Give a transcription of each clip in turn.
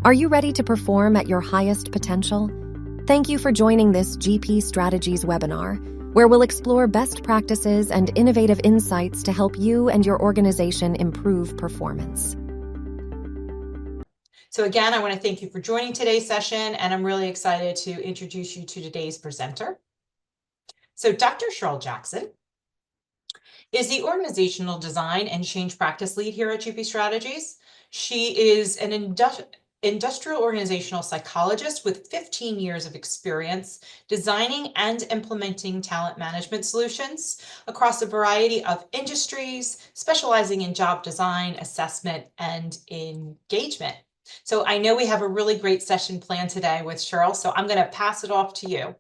Are you ready to perform at your highest potential? Thank you for joining this GP Strategies webinar, where we'll explore best practices and innovative insights to help you and your organization improve performance. So again, I want to thank you for joining today's session, and I'm really excited to introduce you to today's presenter. So Dr. Cheryl Jackson is the Organizational Design and Change Practice Lead here at GP Strategies. She is an industrial organizational psychologist with 15 years of experience designing and implementing talent management solutions across a variety of industries, specializing in job design, assessment, and engagement. So I know we have a really great session planned today with Cheryl, so I'm going to pass it off to you.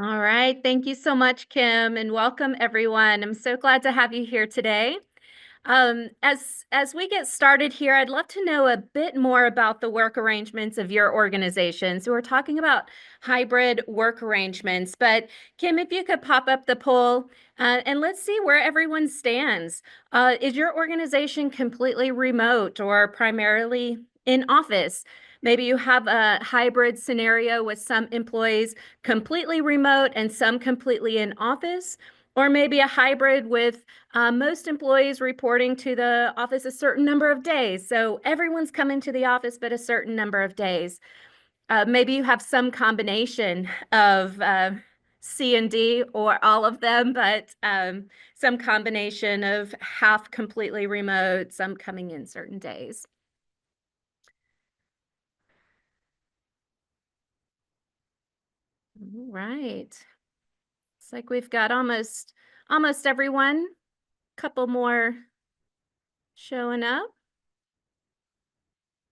All right. Thank you so much, Kim, and welcome everyone. I'm so glad to have you here today. As we get started here, I'd love to know a bit more about the work arrangements of your organization. So we're talking about hybrid work arrangements, but Kim, if you could pop up the poll and let's see where everyone stands. Is your organization completely remote or primarily in office? Maybe you have a hybrid scenario with some employees completely remote and some completely in office, or maybe a hybrid with most employees reporting to the office a certain number of days. So everyone's coming to the office, but a certain number of days. Maybe you have some combination of C and D or all of them, but some combination of half completely remote, some coming in certain days. All right. It's like we've got almost everyone. Couple more showing up.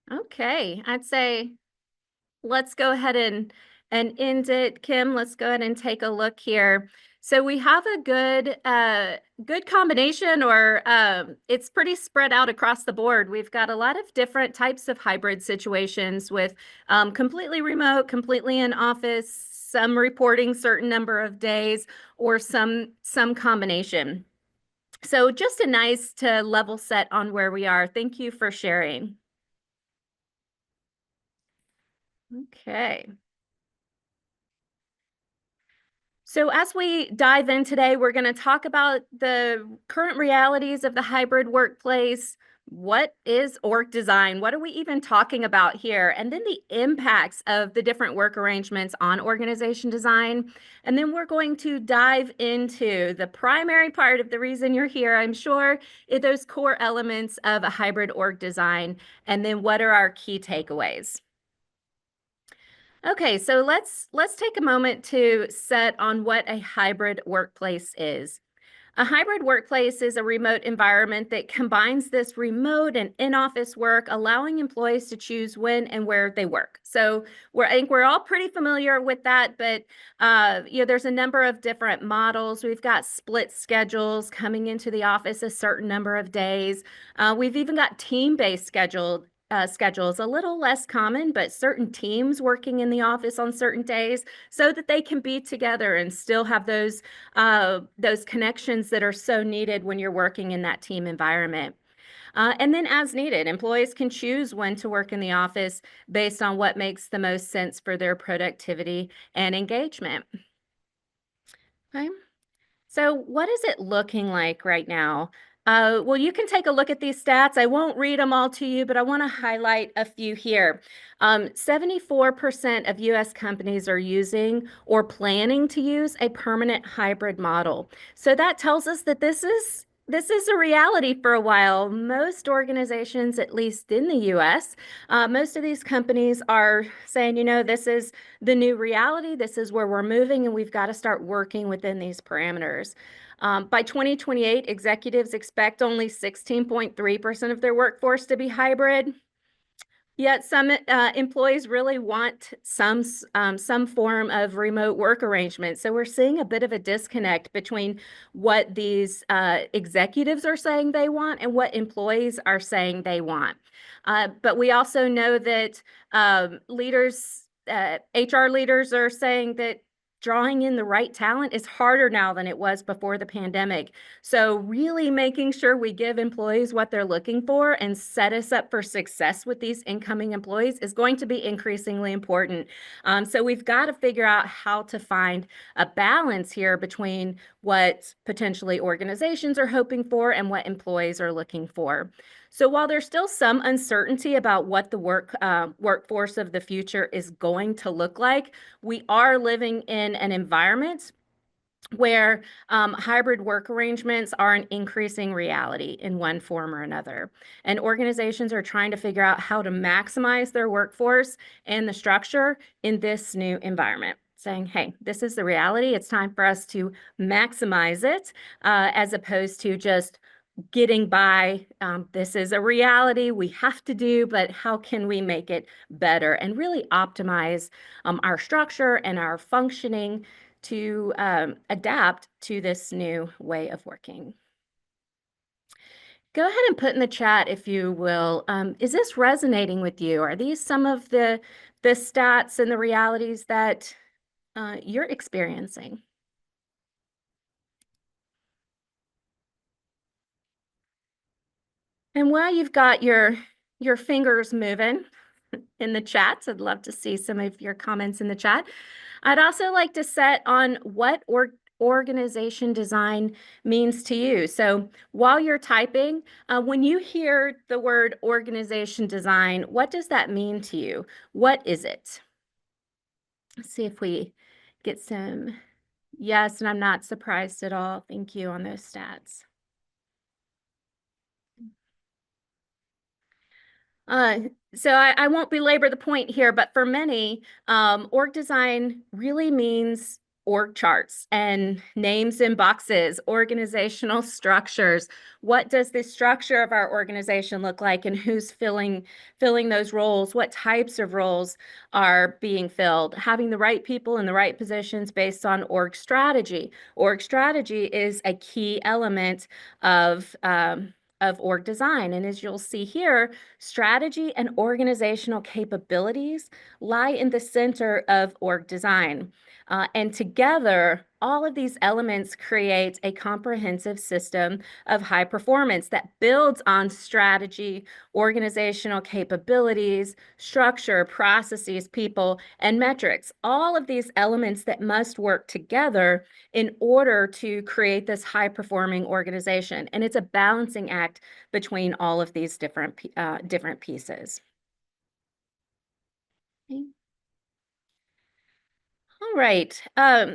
Okay, I'd say let's go ahead and end it. Kim, let's go ahead and take a look here. So we have a good combination, or it's pretty spread out across the board. We've got a lot of different types of hybrid situations with completely remote, completely in office, some reporting certain number of days, or some combination. So just a nice to level set on where we are. Thank you for sharing. Okay. So as we dive in today, we're going to talk about the current realities of the hybrid workplace. What is org design? What are we even talking about here? And then the impacts of the different work arrangements on organization design. And then we're going to dive into the primary part of the reason you're here, I'm sure, is those core elements of a hybrid org design. And then what are our key takeaways? Okay, so let's take a moment to set on what a hybrid workplace is. A hybrid workplace is a remote environment that combines this remote and in-office work, allowing employees to choose when and where they work. So I think we're all pretty familiar with that, but there's a number of different models. We've got split schedules, coming into the office a certain number of days. We've even got team-based schedules, a little less common, but certain teams working in the office on certain days so that they can be together and still have those connections that are so needed when you're working in that team environment. And then as needed, employees can choose when to work in the office based on what makes the most sense for their productivity and engagement. Okay. So what is it looking like right now? Well, you can take a look at these stats. I won't read them all to you, but I want to highlight a few here. 74% of U.S. companies are using or planning to use a permanent hybrid model. So that tells us that this is a reality for a while. Most organizations, at least in the U.S., most of these companies are saying, this is the new reality. This is where we're moving, and we've got to start working within these parameters. By 2028, executives expect only 16.3% of their workforce to be hybrid. Yet some employees really want some form of remote work arrangement. So we're seeing a bit of a disconnect between what these executives are saying they want and what employees are saying they want. But we also know that HR leaders are saying that drawing in the right talent is harder now than it was before the pandemic. So really making sure we give employees what they're looking for and set us up for success with these incoming employees is going to be increasingly important. So we've got to figure out how to find a balance here between what potentially organizations are hoping for and what employees are looking for. So while there's still some uncertainty about what the workforce of the future is going to look like, we are living in an environment where hybrid work arrangements are an increasing reality in one form or another. And organizations are trying to figure out how to maximize their workforce and the structure in this new environment, saying, hey, this is the reality. It's time for us to maximize it as opposed to just getting by. This is a reality we have to do, but how can we make it better and really optimize our structure and our functioning to adapt to this new way of working? Go ahead and put in the chat, if you will, is this resonating with you? Are these some of the stats and the realities that you're experiencing? And while you've got your fingers moving in the chats, I'd love to see some of your comments in the chat. I'd also like to set on what organization design means to you. So while you're typing, when you hear the word organization design, what does that mean to you? What is it? Let's see if we get some yes, and I'm not surprised at all. Thank you on those stats. So I won't belabor the point here, but for many, org design really means org charts and names in boxes, organizational structures. What does the structure of our organization look like, and who's filling those roles? What types of roles are being filled? Having the right people in the right positions based on org strategy. Org strategy is a key element of org design. And as you'll see here, strategy and organizational capabilities lie in the center of org design. And together, all of these elements create a comprehensive system of high performance that builds on strategy, organizational capabilities, structure, processes, people, and metrics. All of these elements that must work together in order to create this high-performing organization. And it's a balancing act between all of these different pieces. Okay. All right.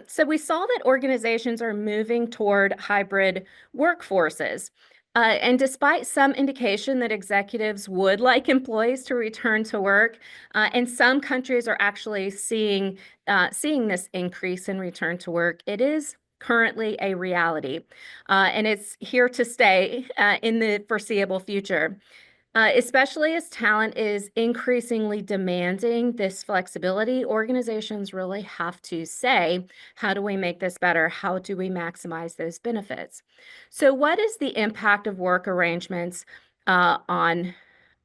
So we saw that organizations are moving toward hybrid workforces. And despite some indication that executives would like employees to return to work, and some countries are actually seeing this increase in return to work, it is currently a reality, and it's here to stay in the foreseeable future. Especially as talent is increasingly demanding this flexibility, organizations really have to say, how do we make this better? How do we maximize those benefits? So what is the impact of work arrangements on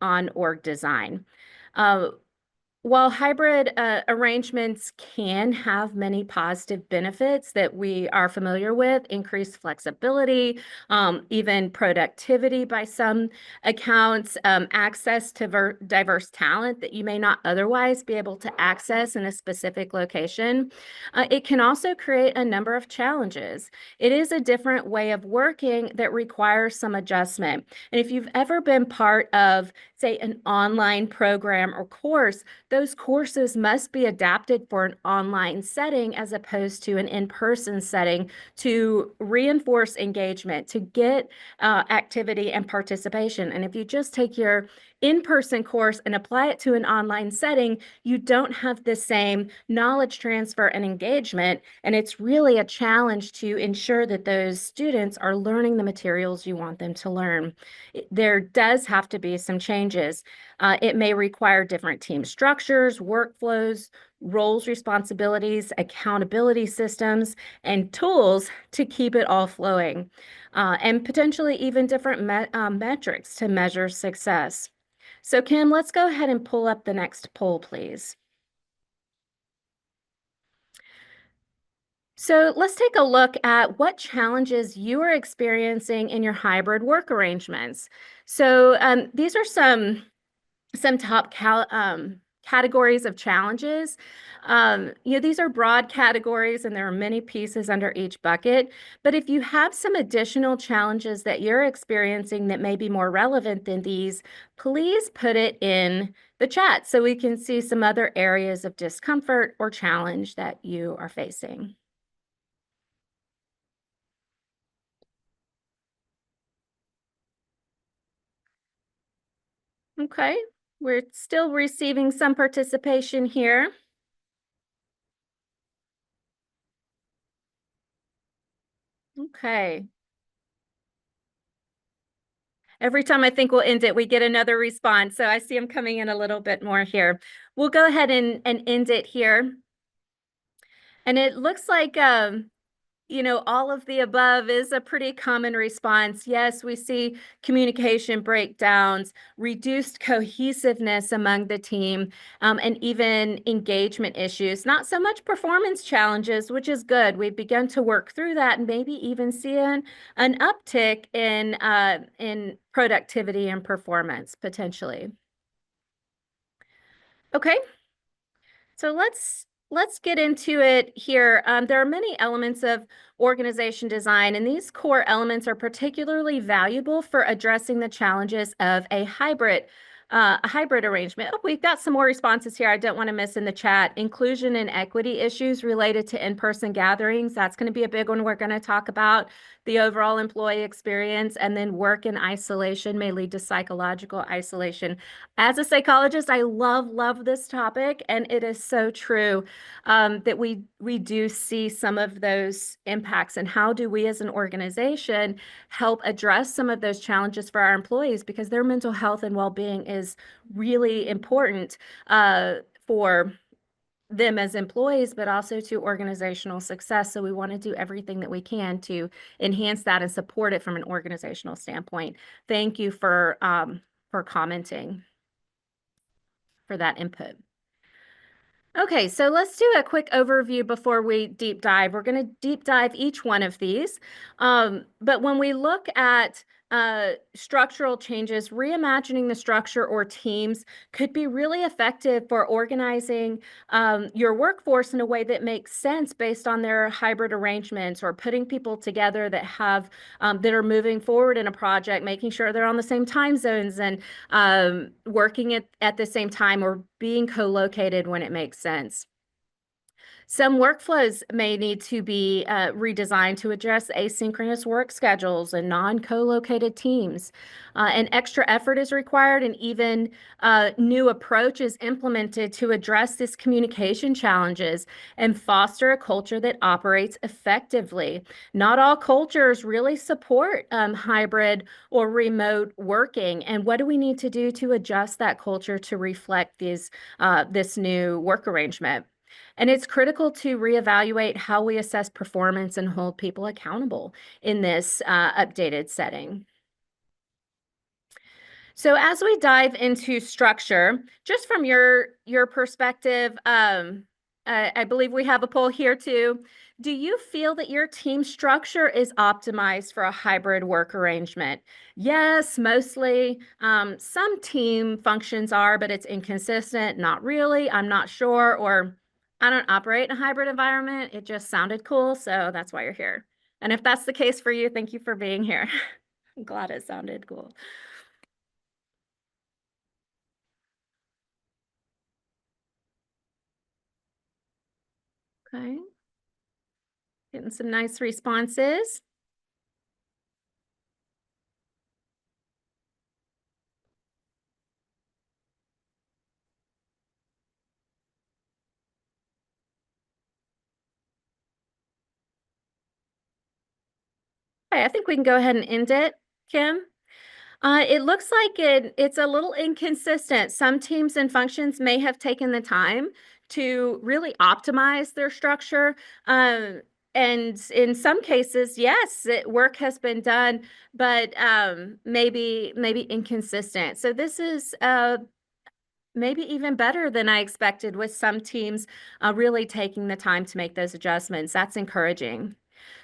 org design? Uh, while hybrid arrangements can have many positive benefits that we are familiar with, increased flexibility, even productivity by some accounts, access to diverse talent that you may not otherwise be able to access in a specific location, it can also create a number of challenges. It is a different way of working that requires some adjustment. And if you've ever been part of, say, an online program or course, those courses must be adapted for an online setting as opposed to an in-person setting to reinforce engagement, to get activity and participation. And if you just take your in-person course and apply it to an online setting, you don't have the same knowledge transfer and engagement. And it's really a challenge to ensure that those students are learning the materials you want them to learn. There does have to be some changes. It may require different team structures, workflows, roles, responsibilities, accountability systems, and tools to keep it all flowing, and potentially even different metrics to measure success. So Kim, let's go ahead and pull up the next poll, please. So let's take a look at what challenges you are experiencing in your hybrid work arrangements. So these are some top categories of challenges. These are broad categories and there are many pieces under each bucket. But if you have some additional challenges that you're experiencing that may be more relevant than these, please put it in the chat so we can see some other areas of discomfort or challenge that you are facing. Okay, we're still receiving some participation here. Okay. Every time I think we'll end it, we get another response. So I see them coming in a little bit more here. We'll go ahead and end it here. And it looks like all of the above is a pretty common response. Yes, we see communication breakdowns, reduced cohesiveness among the team, and even engagement issues. Not so much performance challenges, which is good. We've begun to work through that and maybe even see an uptick in productivity and performance potentially. Okay, so let's get into it here. There are many elements of organization design, and these core elements are particularly valuable for addressing the challenges of a hybrid arrangement. Oh, we've got some more responses here I don't want to miss in the chat. Inclusion and equity issues related to in-person gatherings. That's going to be a big one we're going to talk about. The overall employee experience, and then work in isolation may lead to psychological isolation. As a psychologist, I love this topic, and it is so true that we do see some of those impacts. And how do we as an organization help address some of those challenges for our employees, because their mental health and well-being is really important for them as employees, but also to organizational success. So we want to do everything that we can to enhance that and support it from an organizational standpoint. Thank you for commenting, for that input. Okay, so let's do a quick overview before we deep dive. We're going to deep dive each one of these. But when we look at structural changes, reimagining the structure or teams could be really effective for organizing your workforce in a way that makes sense based on their hybrid arrangements, or putting people together that have that are moving forward in a project, making sure they're on the same time zones and working at the same time, or being co-located when it makes sense. Some workflows may need to be redesigned to address asynchronous work schedules and non-co-located teams. And extra effort is required, and even new approaches implemented to address this communication challenges and foster a culture that operates effectively. Not all cultures really support hybrid or remote working. And what do we need to do to adjust that culture to reflect this new work arrangement? And it's critical to reevaluate how we assess performance and hold people accountable in this updated setting. So as we dive into structure, just from your perspective, I believe we have a poll here too. Do you feel that your team structure is optimized for a hybrid work arrangement? Yes, mostly. Some team functions are, but it's inconsistent. Not really. I'm not sure. Or I don't operate in a hybrid environment. It just sounded cool, so that's why you're here. And if that's the case for you, thank you for being here. I'm glad it sounded cool. Okay. Getting some nice responses. Okay, I think we can go ahead and end it, Kim. It looks like it's a little inconsistent. Some teams and functions may have taken the time to really optimize their structure. And in some cases, yes, work has been done, but maybe inconsistent. So this is maybe even better than I expected, with some teams really taking the time to make those adjustments. That's encouraging.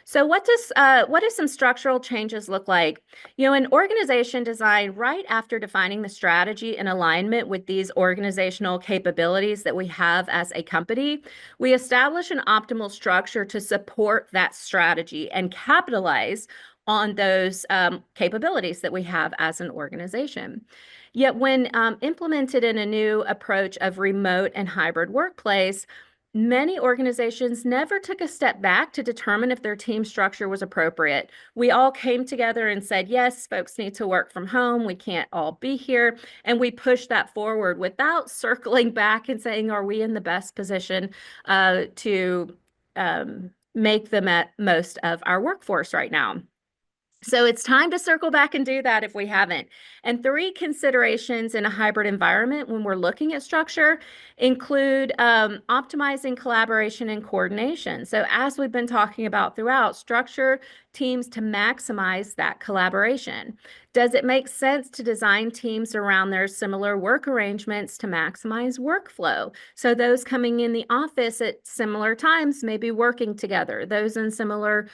So what do some structural changes look like? An organization design right after defining the strategy in alignment with these organizational capabilities that we have as a company, we establish an optimal structure to support that strategy and capitalize on those capabilities that we have as an organization. Yet when implemented in a new approach of remote and hybrid workplace, many organizations never took a step back to determine if their team structure was appropriate. We all came together and said, yes, folks need to work from home. We can't all be here. And we pushed that forward without circling back and saying, are we in the best position to make the most of our workforce right now? So it's time to circle back and do that if we haven't. And 3 considerations in a hybrid environment when we're looking at structure include optimizing collaboration and coordination. So as we've been talking about throughout, structure teams to maximize that collaboration. Does it make sense to design teams around their similar work arrangements to maximize workflow? So those coming in the office at similar times may be working together. Those in similar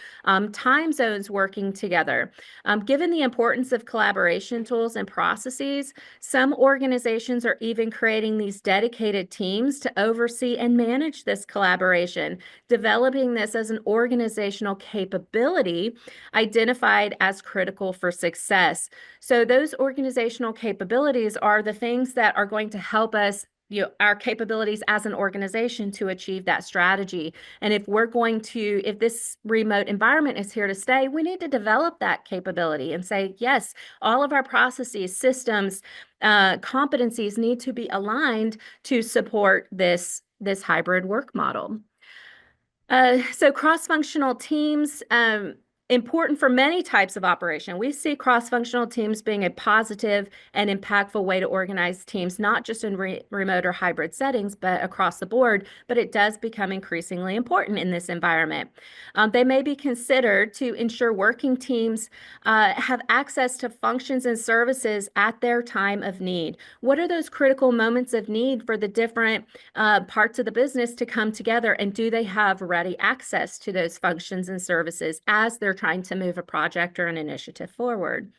time zones working together. Given the importance of collaboration tools and processes, some organizations are even creating these dedicated teams to oversee and manage this collaboration, developing this as an organizational capability identified as critical for success. So those organizational capabilities are the things that are going to help us, our capabilities as an organization to achieve that strategy. And if this remote environment is here to stay, we need to develop that capability and say, yes, all of our processes, systems, competencies need to be aligned to support this hybrid work model. So cross-functional teams, important for many types of operation. We see cross-functional teams being a positive and impactful way to organize teams, not just in remote or hybrid settings, but across the board. But it does become increasingly important in this environment. They may be considered to ensure working teams have access to functions and services at their time of need. What are those critical moments of need for the different parts of the business to come together, and do they have ready access to those functions and services as they're trying to move a project or an initiative forward?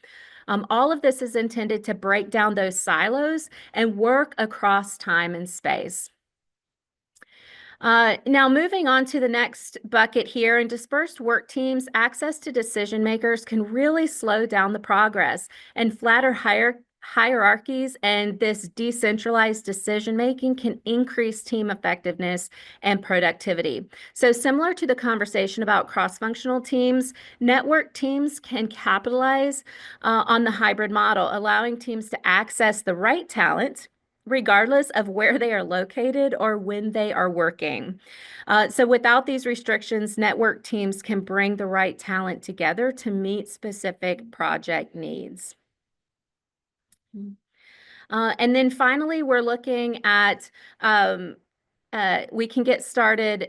All of this is intended to break down those silos and work across time and space. Now, moving on to the next bucket here, in dispersed work teams, access to decision makers can really slow down the progress, and flatter hierarchies and this decentralized decision making can increase team effectiveness and productivity. So similar to the conversation about cross-functional teams, network teams can capitalize on the hybrid model, allowing teams to access the right talent regardless of where they are located or when they are working. So without these restrictions, network teams can bring the right talent together to meet specific project needs. And then finally, we're looking at we can get started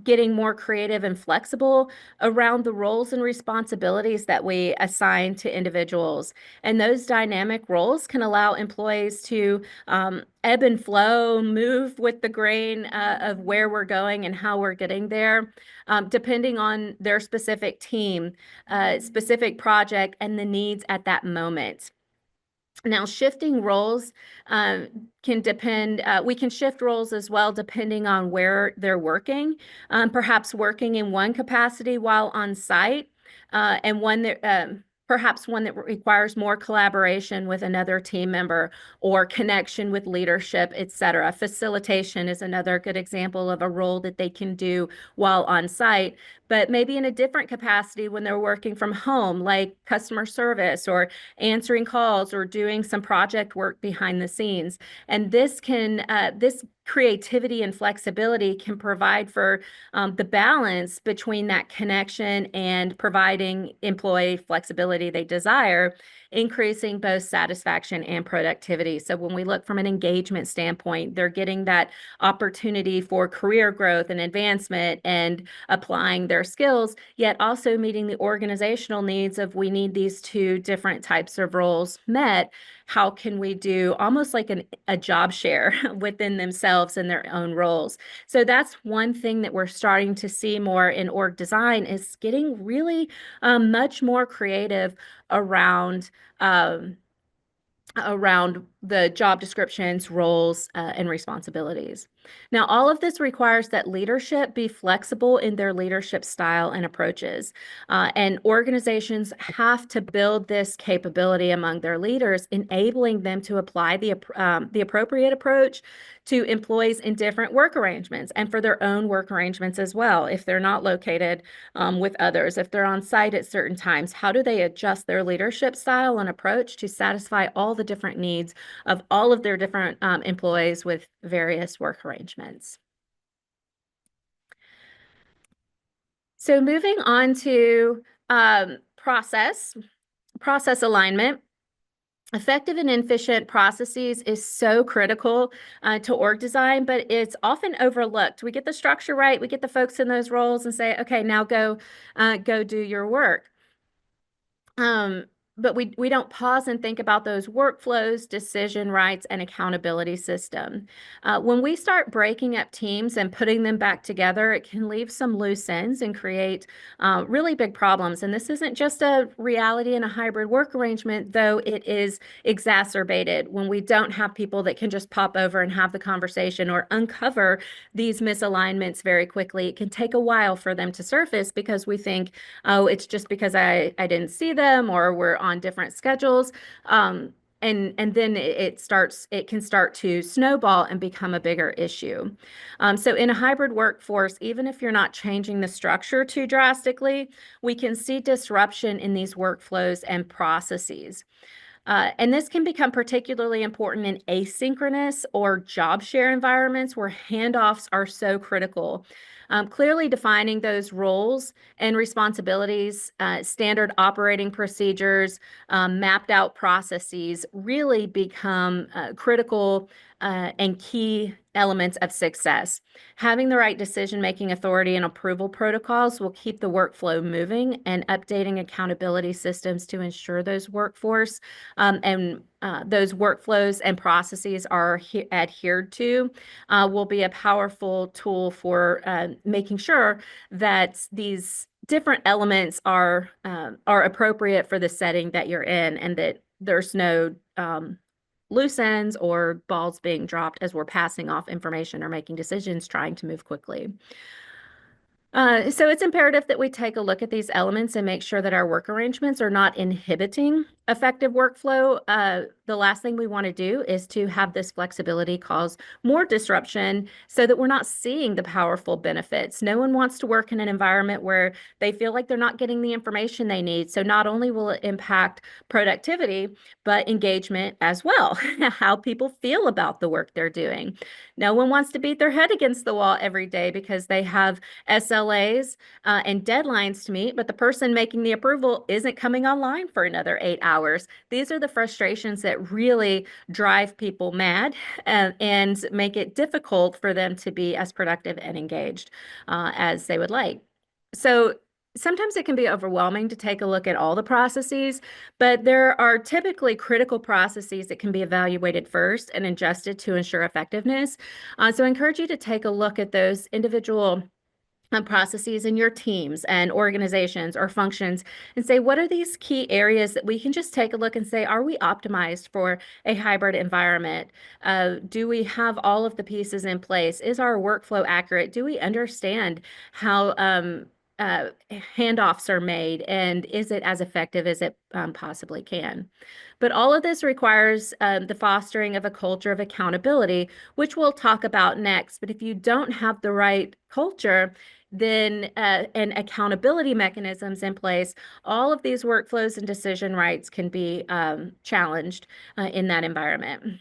getting more creative and flexible around the roles and responsibilities that we assign to individuals. And those dynamic roles can allow employees to ebb and flow, move with the grain of where we're going and how we're getting there, depending on their specific team, specific project, and the needs at that moment. Now, shifting roles can depend, we can shift roles as well depending on where they're working, perhaps working in one capacity while on site, and perhaps one that requires more collaboration with another team member or connection with leadership, etc. Facilitation is another good example of a role that they can do while on site, but maybe in a different capacity when they're working from home, like customer service or answering calls or doing some project work behind the scenes. And this creativity and flexibility can provide for the balance between that connection and providing employee flexibility they desire increasing both satisfaction and productivity. So when we look from an engagement standpoint, they're getting that opportunity for career growth and advancement and applying their skills, yet also meeting the organizational needs of we need these two different types of roles met. How can we do almost like a job share within themselves and their own roles? So that's one thing that we're starting to see more in org design is getting really much more creative around the job descriptions, roles, and responsibilities. Now, all of this requires that leadership be flexible in their leadership style and approaches. And organizations have to build this capability among their leaders, enabling them to apply the appropriate approach to employees in different work arrangements and for their own work arrangements as well. If they're not located with others, if they're on site at certain times, how do they adjust their leadership style and approach to satisfy all the different needs of all of their different employees with various work arrangements? So moving on to process alignment. Effective and efficient processes is so critical to org design, but it's often overlooked. We get the structure right, we get the folks in those roles and say, okay, now go do your work. But we don't pause and think about those workflows, decision rights, and accountability system. When we start breaking up teams and putting them back together, it can leave some loose ends and create really big problems. And this isn't just a reality in a hybrid work arrangement, though it is exacerbated when we don't have people that can just pop over and have the conversation or uncover these misalignments very quickly. It can take a while for them to surface because we think, oh, it's just because I didn't see them or we're on different schedules. And then it can start to snowball and become a bigger issue. So in a hybrid workforce, even if you're not changing the structure too drastically, we can see disruption in these workflows and processes. And this can become particularly important in asynchronous or job share environments where handoffs are so critical. Clearly defining those roles and responsibilities, standard operating procedures, mapped out processes really become critical and key elements of success. Having the right decision-making authority and approval protocols will keep the workflow moving, and updating accountability systems to ensure those workforce and those workflows and processes are adhered to will be a powerful tool for making sure that these different elements are appropriate for the setting that you're in, and that there's no loose ends or balls being dropped as we're passing off information or making decisions trying to move quickly. So it's imperative that we take a look at these elements and make sure that our work arrangements are not inhibiting effective workflow. The last thing we want to do is to have this flexibility cause more disruption so that we're not seeing the powerful benefits. No one wants to work in an environment where they feel like they're not getting the information they need. So not only will it impact productivity, but engagement as well, how people feel about the work they're doing. No one wants to beat their head against the wall every day because they have SLAs and deadlines to meet, but the person making the approval isn't coming online for another 8 hours. These are the frustrations that really drive people mad and make it difficult for them to be as productive and engaged as they would like. So sometimes it can be overwhelming to take a look at all the processes, but there are typically critical processes that can be evaluated first and adjusted to ensure effectiveness. So I encourage you to take a look at those individual processes in your teams and organizations or functions and say, what are these key areas that we can just take a look and say, are we optimized for a hybrid environment? Do we have all of the pieces in place? Is our workflow accurate? Do we understand how handoffs are made, and is it as effective as it possibly can? But all of this requires the fostering of a culture of accountability, which we'll talk about next. But if you don't have the right culture, then and accountability mechanisms in place, all of these workflows and decision rights can be challenged in that environment.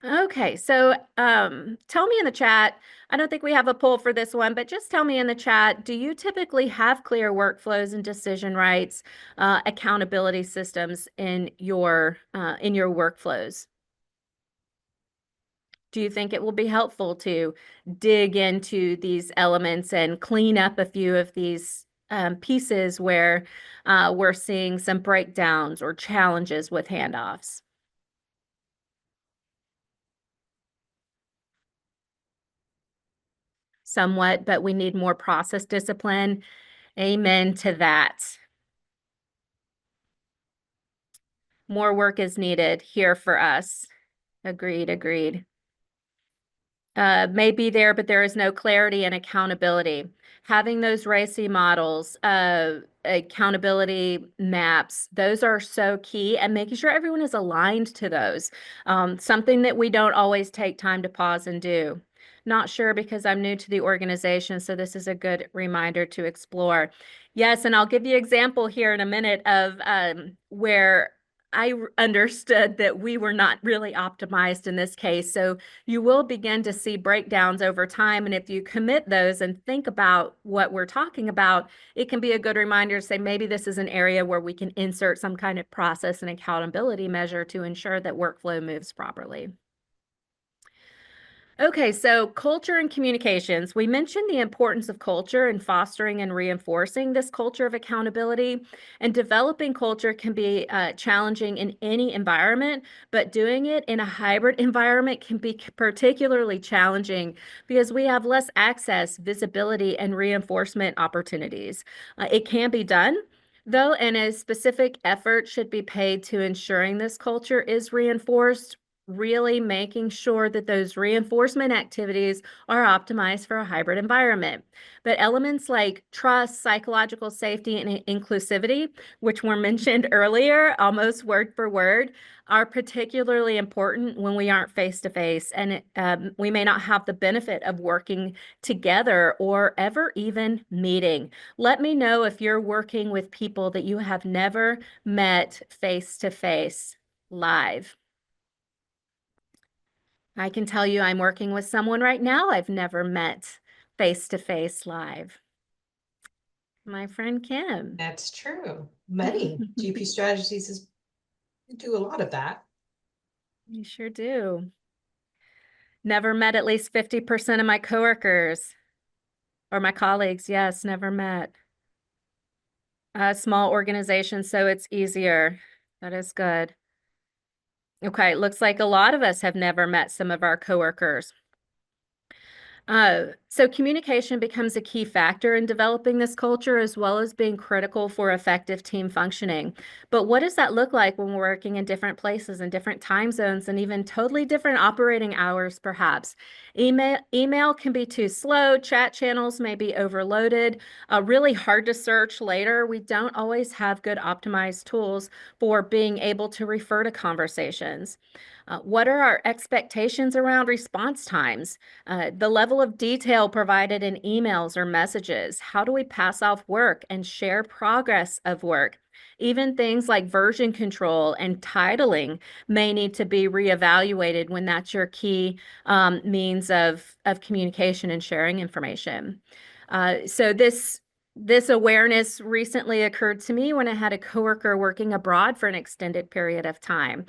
Okay, so tell me in the chat. I don't think we have a poll for this one, but just tell me in the chat, do you typically have clear workflows and decision rights, accountability systems in your workflows? Do you think it will be helpful to dig into these elements and clean up a few of these pieces where we're seeing some breakdowns or challenges with handoffs? Somewhat, but we need more process discipline. Amen to that. More work is needed here for us. Agreed, agreed. May be there, but there is no clarity and accountability. Having those RACI models, accountability maps, those are so key, and making sure everyone is aligned to those. Something that we don't always take time to pause and do. Not sure because I'm new to the organization, so this is a good reminder to explore. Yes, and I'll give you an example here in a minute of where I understood that we were not really optimized in this case. So you will begin to see breakdowns over time. And if you commit those and think about what we're talking about, it can be a good reminder to say maybe this is an area where we can insert some kind of process and accountability measure to ensure that workflow moves properly. Okay, so culture and communications. We mentioned the importance of culture and fostering and reinforcing this culture of accountability. And developing culture can be challenging in any environment, but doing it in a hybrid environment can be particularly challenging because we have less access, visibility, and reinforcement opportunities. It can be done, though, and a specific effort should be paid to ensuring this culture is reinforced, really making sure that those reinforcement activities are optimized for a hybrid environment. But elements like trust, psychological safety, and inclusivity, which were mentioned earlier, almost word for word, are particularly important when we aren't face to face, and we may not have the benefit of working together or ever even meeting. Let me know if you're working with people that you have never met face to face live. I can tell you I'm working with someone right now I've never met face to face live. My friend Kim. That's true. Many GP strategies do a lot of that. You sure do. Never met at least 50% of my coworkers or my colleagues. Yes, never met. A small organization, so it's easier. That is good. Okay, looks like a lot of us have never met some of our coworkers. So communication becomes a key factor in developing this culture as well as being critical for effective team functioning. But what does that look like when we're working in different places and different time zones and even totally different operating hours, perhaps? Email can be too slow, chat channels may be overloaded, really hard to search later. We don't always have good optimized tools for being able to refer to conversations. What are our expectations around response times? The level of detail provided in emails or messages. How do we pass off work and share progress of work? Even things like version control and titling may need to be reevaluated when that's your key means of communication and sharing information. So this awareness recently occurred to me when I had a coworker working abroad for an extended period of time.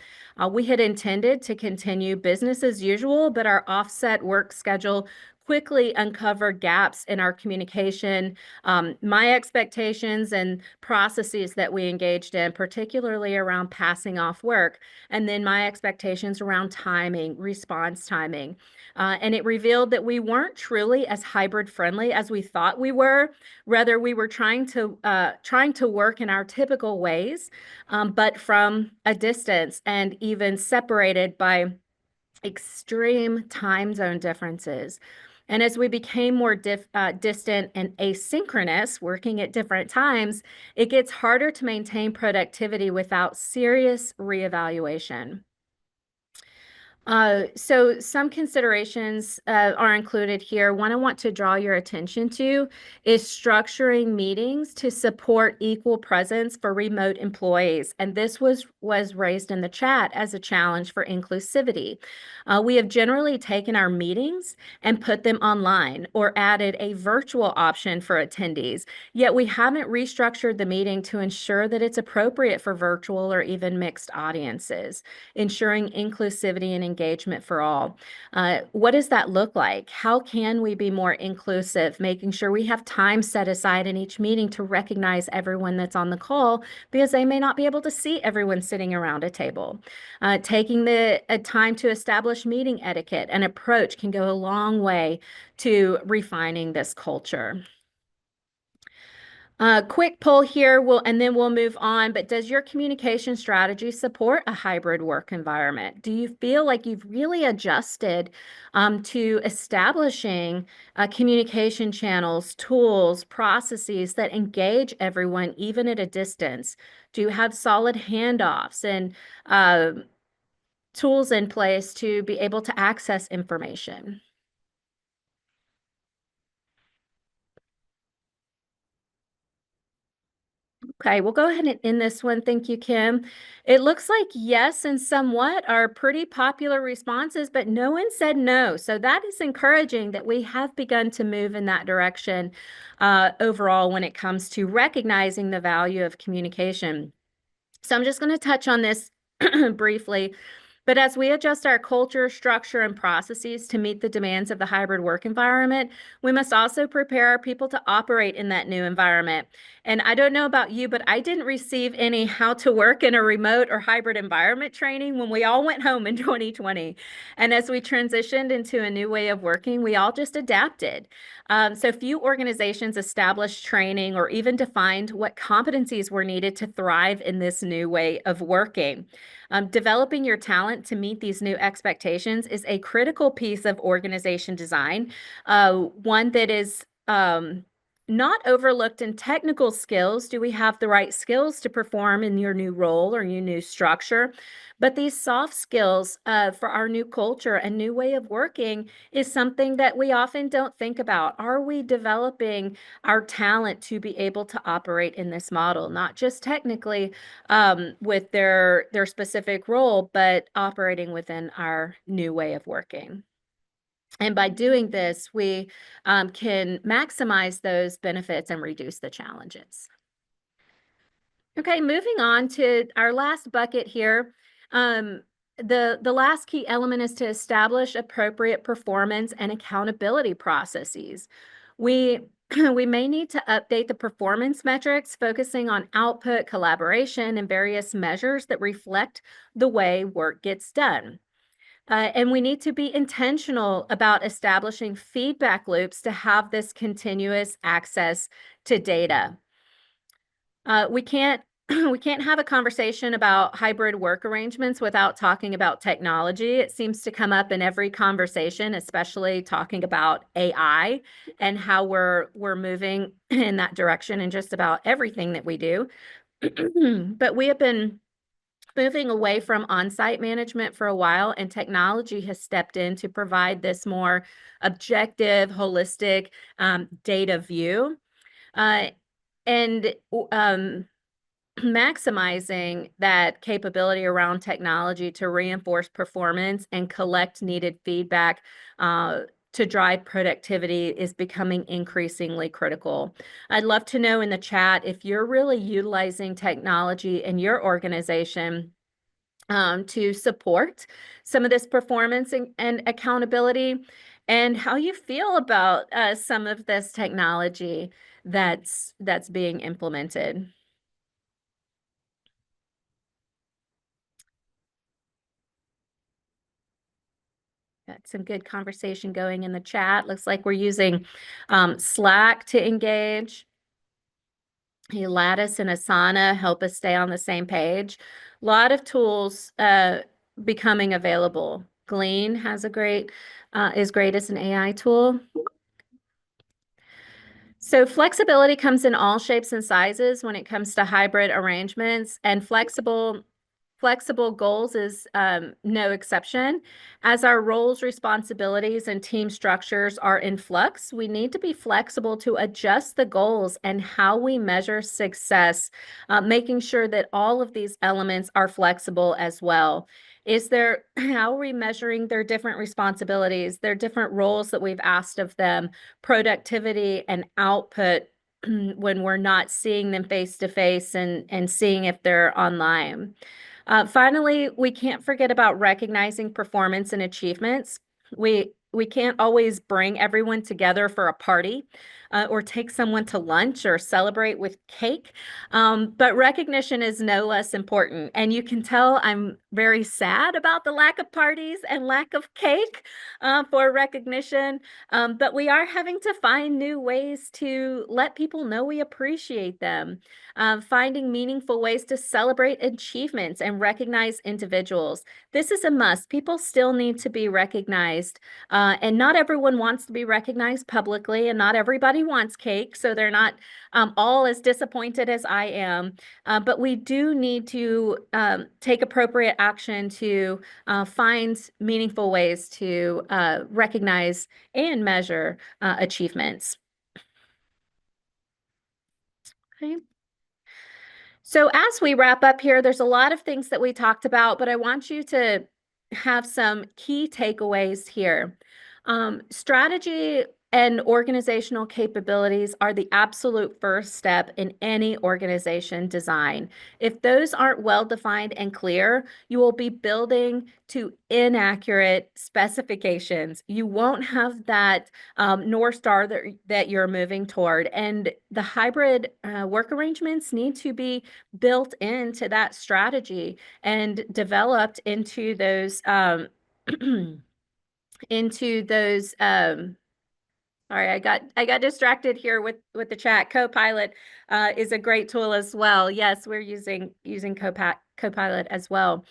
We had intended to continue business as usual, but our offset work schedule quickly uncovered gaps in our communication, my expectations and processes that we engaged in, particularly around passing off work, and then my expectations around timing, response timing. And it revealed that we weren't truly as hybrid friendly as we thought we were. Rather, we were trying to work in our typical ways, but from a distance and even separated by extreme time zone differences. And as we became more distant and asynchronous, working at different times, it gets harder to maintain productivity without serious reevaluation. So some considerations are included here. One I want to draw your attention to is structuring meetings to support equal presence for remote employees. And this was raised in the chat as a challenge for inclusivity. We have generally taken our meetings and put them online or added a virtual option for attendees, yet we haven't restructured the meeting to ensure that it's appropriate for virtual or even mixed audiences, ensuring inclusivity and engagement for all. What does that look like? How can we be more inclusive, making sure we have time set aside in each meeting to recognize everyone that's on the call, because they may not be able to see everyone sitting around a table. Taking the time to establish meeting etiquette and approach can go a long way to refining this culture. Quick poll here, and then we'll move on. But does your communication strategy support a hybrid work environment? Do you feel like you've really adjusted to establishing communication channels, tools, processes that engage everyone, even at a distance? Do you have solid handoffs and tools in place to be able to access information? Okay, we'll go ahead and end this one. Thank you, Kim. It looks like yes and somewhat are pretty popular responses, but no one said no. So that is encouraging that we have begun to move in that direction overall when it comes to recognizing the value of communication. So I'm just going to touch on this briefly. But as we adjust our culture, structure, and processes to meet the demands of the hybrid work environment, we must also prepare our people to operate in that new environment. And I don't know about you, but I didn't receive any how to work in a remote or hybrid environment training when we all went home in 2020. And as we transitioned into a new way of working, we all just adapted. So few organizations established training or even defined what competencies were needed to thrive in this new way of working. Developing your talent to meet these new expectations is a critical piece of organization design, one that is not overlooked in technical skills. Do we have the right skills to perform in your new role or your new structure? But these soft skills for our new culture and new way of working is something that we often don't think about. Are we developing our talent to be able to operate in this model, not just technically with their specific role, but operating within our new way of working? And by doing this, we can maximize those benefits and reduce the challenges. Okay, moving on to our last bucket here. The last key element is to establish appropriate performance and accountability processes. We we may need to update the performance metrics, focusing on output, collaboration, and various measures that reflect the way work gets done. And we need to be intentional about establishing feedback loops to have this continuous access to data. We can't we can't have a conversation about hybrid work arrangements without talking about technology. It seems to come up in every conversation, especially talking about AI and how we're moving in that direction in just about everything that we do. But we have been moving away from on-site management for a while, and technology has stepped in to provide this more objective, holistic data view. And maximizing that capability around technology to reinforce performance and collect needed feedback to drive productivity is becoming increasingly critical. I'd love to know in the chat if you're really utilizing technology in your organization to support some of this performance and accountability, and how you feel about some of this technology that's being implemented. Got some good conversation going in the chat. Looks like we're using Slack to engage. Lattice and Asana help us stay on the same page. A lot of tools becoming available. Glean has is great as an AI tool. So flexibility comes in all shapes and sizes when it comes to hybrid arrangements, and flexible Flexible goals is no exception. As our roles, responsibilities, and team structures are in flux, we need to be flexible to adjust the goals and how we measure success, making sure that all of these elements are flexible as well. How are we measuring their different responsibilities, their different roles that we've asked of them, productivity and output when we're not seeing them face to face and seeing if they're online? Finally, we can't forget about recognizing performance and achievements. We can't always bring everyone together for a party or take someone to lunch or celebrate with cake, but recognition is no less important. And you can tell I'm very sad about the lack of parties and lack of cake for recognition, but we are having to find new ways to let people know we appreciate them. Finding meaningful ways to celebrate achievements and recognize individuals. This is a must. People still need to be recognized, and not everyone wants to be recognized publicly, and not everybody wants cake, so they're not all as disappointed as I am. But we do need to take appropriate action to find meaningful ways to recognize and measure achievements. Okay. So as we wrap up here, there's a lot of things that we talked about, but I want you to have some key takeaways here. Strategy and organizational capabilities are the absolute first step in any organization design. If those aren't well defined and clear, you will be building to inaccurate specifications. You won't have that North Star that you're moving toward. And the hybrid work arrangements need to be built into that strategy and developed into those into those sorry, I got distracted here with the chat. Copilot is a great tool as well. Yes, we're using Copilot as well.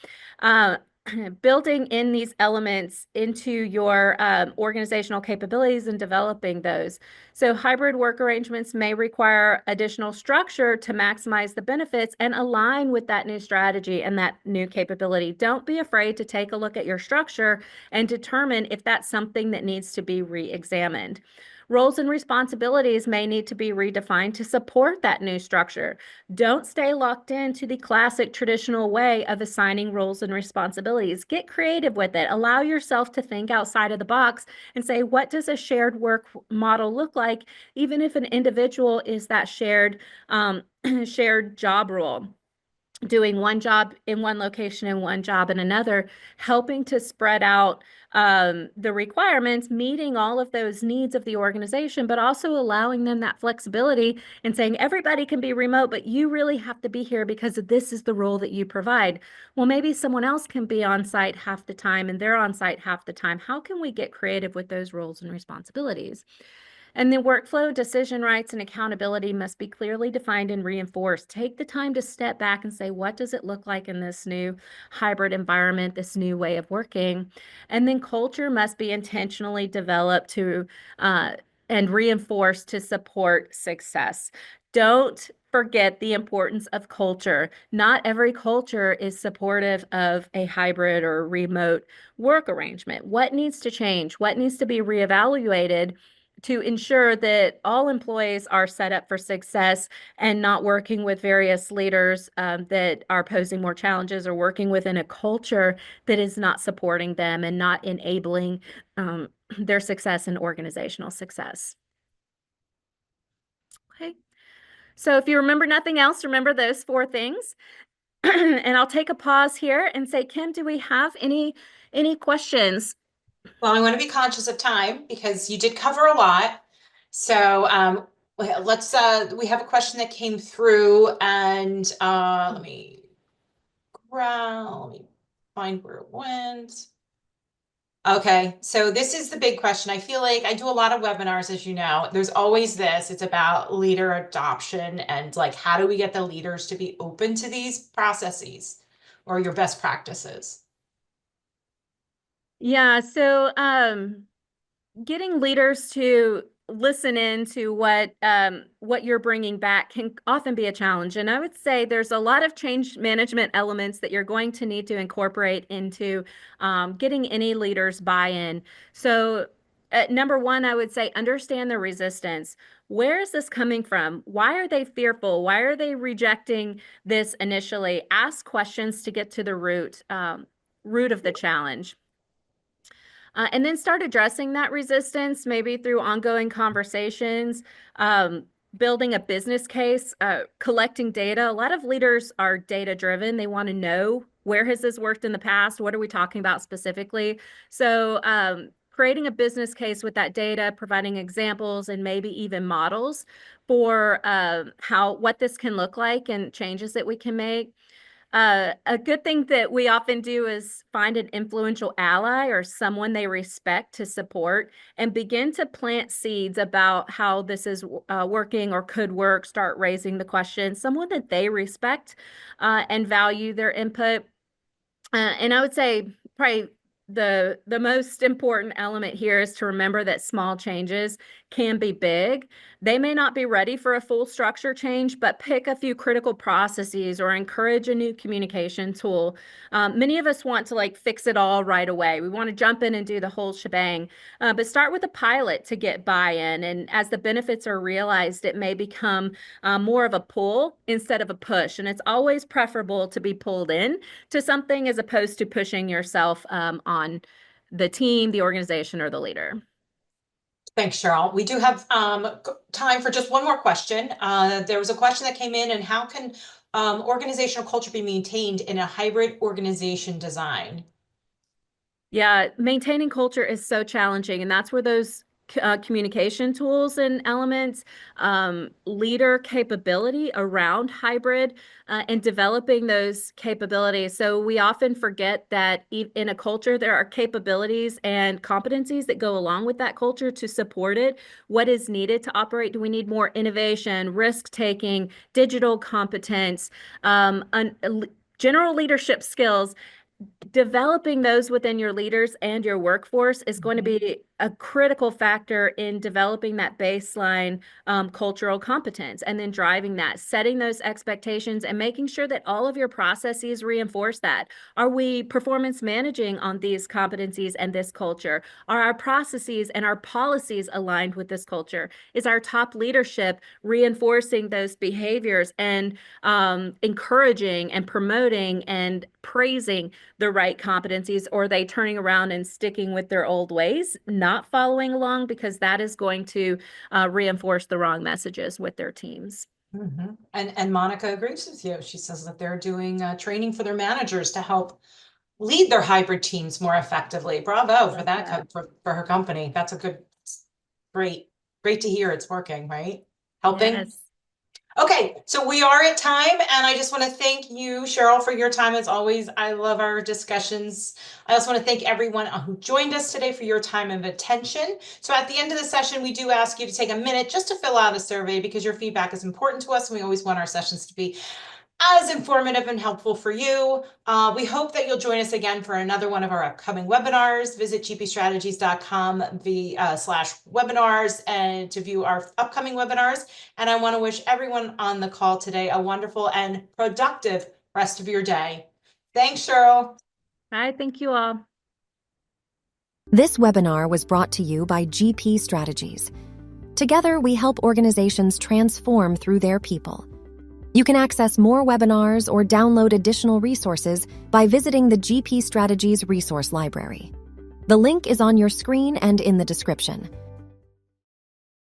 Building in these elements into your organizational capabilities and developing those. So hybrid work arrangements may require additional structure to maximize the benefits and align with that new strategy and that new capability. Don't be afraid to take a look at your structure and determine if that's something that needs to be re-examined. Roles and responsibilities may need to be redefined to support that new structure. Don't stay locked into the classic traditional way of assigning roles and responsibilities. Get creative with it. Allow yourself to think outside of the box and say, what does a shared work model look like, even if an individual is that shared shared job role? Doing one job in one location and one job in another, helping to spread out the requirements, meeting all of those needs of the organization, but also allowing them that flexibility and saying everybody can be remote, but you really have to be here because this is the role that you provide. Well, maybe someone else can be on site half the time and they're on site half the time. How can we get creative with those roles and responsibilities? And the workflow, decision rights, and accountability must be clearly defined and reinforced. Take the time to step back and say, what does it look like in this new hybrid environment, this new way of working? And then culture must be intentionally developed to and reinforced to support success. Don't forget the importance of culture. Not every culture is supportive of a hybrid or remote work arrangement. What needs to change? What needs to be reevaluated to ensure that all employees are set up for success and not working with various leaders that are posing more challenges or working within a culture that is not supporting them and not enabling their success and organizational success. Okay. So if you remember nothing else, remember those 4 things. And I'll take a pause here and say, Kim, do we have any questions? Well, I want to be conscious of time because you did cover a lot. So let's we have a question that came through, and let me find where it went. Okay, so this is the big question. I feel like I do a lot of webinars, as you know. There's always this. It's about leader adoption and like how do we get the leaders to be open to these processes or your best practices? Yeah, so getting leaders to listen in to what you're bringing back can often be a challenge. And I would say there's a lot of change management elements that you're going to need to incorporate into getting any leaders buy-in. So number one, I would say understand the resistance. Where is this coming from? Why are they fearful? Why are they rejecting this initially? Ask questions to get to the root of the challenge. And then start addressing that resistance, maybe through ongoing conversations, building a business case, collecting data. A lot of leaders are data driven. They want to know, where has this worked in the past? What are we talking about specifically? So creating a business case with that data, providing examples and maybe even models for what this can look like and changes that we can make. A good thing that we often do is find an influential ally or someone they respect to support and begin to plant seeds about how this is working or could work. Start raising the question, someone that they respect and value their input. And I would say probably the most important element here is to remember that small changes can be big. They may not be ready for a full structure change, but pick a few critical processes or encourage a new communication tool. Many of us want to fix it all right away. We want to jump in and do the whole shebang, but start with a pilot to get buy-in. And as the benefits are realized, it may become more of a pull instead of a push. And it's always preferable to be pulled in to something as opposed to pushing yourself on the team, the organization, or the leader. Thanks, Cheryl. We do have time for just one more question. There was a question that came in, and how can organizational culture be maintained in a hybrid organization design? Yeah, maintaining culture is so challenging, and that's where those communication tools and elements, leader capability around hybrid, and developing those capabilities. So we often forget that in a culture, there are capabilities and competencies that go along with that culture to support it. What is needed to operate? Do we need more innovation, risk-taking, digital competence, general leadership skills? Developing those within your leaders and your workforce is going to be a critical factor in developing that baseline cultural competence, and then driving that, setting those expectations and making sure that all of your processes reinforce that. Are we performance managing on these competencies and this culture? Are our processes and our policies aligned with this culture? Is our top leadership reinforcing those behaviors and encouraging and promoting and praising the right competencies, or are they turning around and sticking with their old ways, not following along, because that is going to reinforce the wrong messages with their teams. Mm-hmm. And Monica agrees with you. She says that they're doing training for their managers to help lead their hybrid teams more effectively. Bravo for that. For her company. That's great to hear it's working, right? Helping. Yes. Okay, so we are at time, and I just want to thank you, Cheryl, for your time as always. I love our discussions. I also want to thank everyone who joined us today for your time and attention. So at the end of the session, we do ask you to take a minute just to fill out a survey, because your feedback is important to us, and we always want our sessions to be as informative and helpful for you. We hope that you'll join us again for another one of our upcoming webinars. Visit gpstrategies.com/webinars and to view our upcoming webinars. And I want to wish everyone on the call today a wonderful and productive rest of your day. Thanks, Cheryl. Hi, thank you all. This webinar was brought to you by GP Strategies. Together, we help organizations transform through their people. You can access more webinars or download additional resources by visiting the GP Strategies Resource Library. The link is on your screen and in the description.